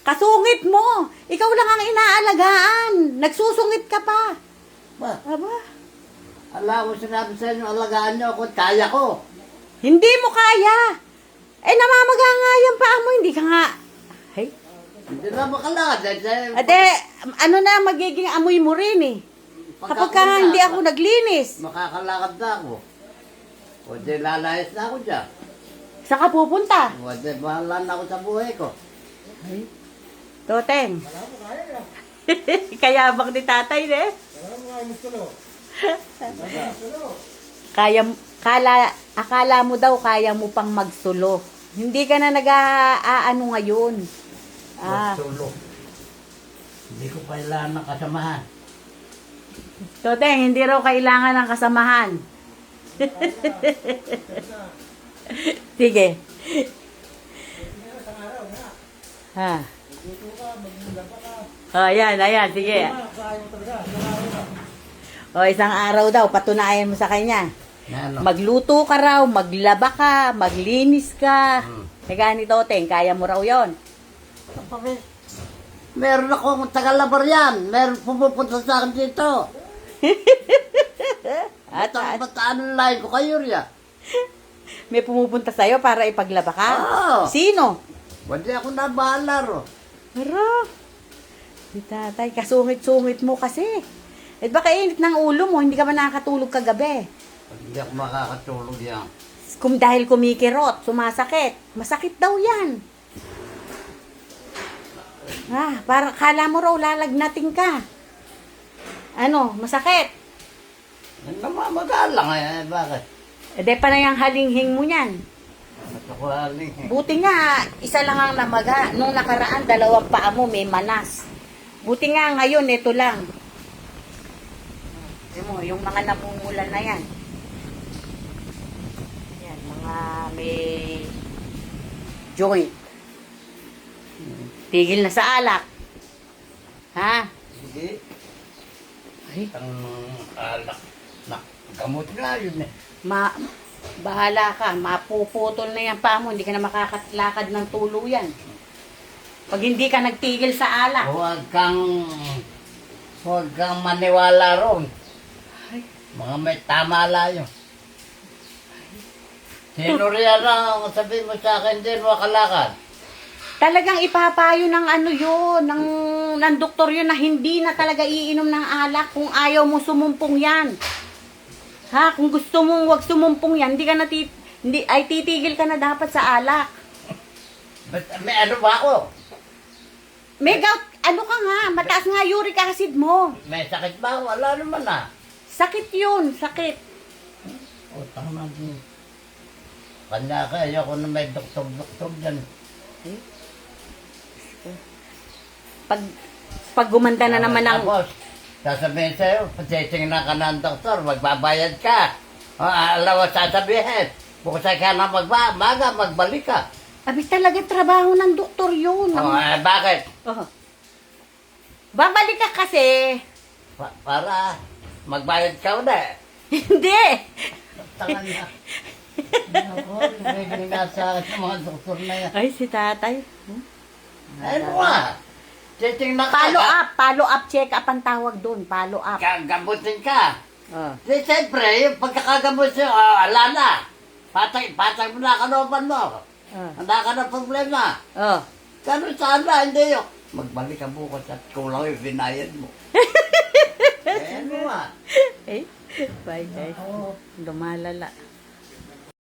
Kasungit mo. Ikaw lang ang inaalagaan. Nagsusungit ka pa. Ba, Aba, ala ko sinabi sa inyo, alagaan niyo ako, kaya ko. hindi mo kaya. Eh, namamaga nga yung paa mo. Hindi ka nga. Ay. Hindi na makalakad. Ate, ano na magiging amoy mo rin eh. Kapag ka nga hindi ako naglinis. Makakalakad na ako. O di lalayas na ako dyan. Saan ka pupunta? O di bahala na ako sa buhay ko. Ay. Toteng. Kayabang ni tatay eh. Akala mo daw kaya mo pang magsulo. Hindi ka na nag-aano ngayon. Magsulong. Hindi ko kailangan ng kasamahan. Toteng, hindi raw kailangan ng kasamahan. Sige. Ha. Oh, ayan, sige. O, isang araw daw, patunayan mo sa kanya. Ano? Magluto ka raw, maglaba ka, maglinis ka. Kaya ni Toteng, kaya mo raw yon. Meron akong tagalabar yan. Meron pumupunta sa akin dito. At Bataan line ko kayo riya. may pumupunta sa'yo para ipaglaba ka? Oo. Sino? Hindi ako nabahala ro. Pero, si tatay, kasungit-sungit mo kasi. Eh baka init ng ulo mo, hindi ka ba nakakatulog kagabi? Hindi ako makakatulog yan. Dahil kumikirot, sumasakit. Masakit daw yan. Para kala mo raw lalagnating ka. Ano, masakit? Namamagalang eh. Bakit? E de pa na yung halinghing mo yan. Ba't ako aling eh? Buti nga, isa lang ang namaga. Nung nakaraan, dalawang paa mo may manas. Buti nga ngayon, ito lang. Mo, yung mga namumula na yan. Yan, mga may joint. Tigil na sa alak. Ha? Sige. Ay, Ang alak na gamot nga yun eh. bahala ka. Mapuputol na yan pa mo. Hindi ka na makakatlakad ng tuluyan. Pag hindi ka nagtigil sa alak. Huwag kang maniwala ron. Mga may tamala yun. Sino riyan ang sabihin mo sa akin din makalakad? Talagang ipapayo ng ano yun, ng doktor yun na hindi na talaga iinom ng alak kung ayaw mo sumumpong yan. Ha? Kung gusto mong wag sumumpong yan, ay titigil ka na dapat sa alak. May ano ba ako? May gout, ano ka nga, mataas nga uric acid mo. May sakit ba? Wala naman ah. Sakit yun, sakit. Utang na din. Kanya ka, ayoko na may doktor dyan. Pag gumanda na naman ang... Tapos, sasabihin sa'yo, patitingnan ka ng doktor, magbabayad ka. Alam mo sasabihin, bukas ka na magbalik ka. Abi talaga trabaho ng doktor yun. Bakit? Oh. Babalik ka kasi. Para magbayad ka ulit. Hindi. Tangan na. Ako, tumigil nga sa mga doktor na yan. Ay, si tatay. Ano nga? Titingnan ka. Follow up, check up ang tawag doon. Follow up. Gamutin ka. Oh. Di siyempre, yung pagkakagamot siya, ala na. Patay mo na kanopan mo. Handa ka na problema. Oh. Ganun sana, hindi yun. Magbalik ka bukas at kulang yung binayad mo. Ano nga? Eh, bye guys. Lumalala.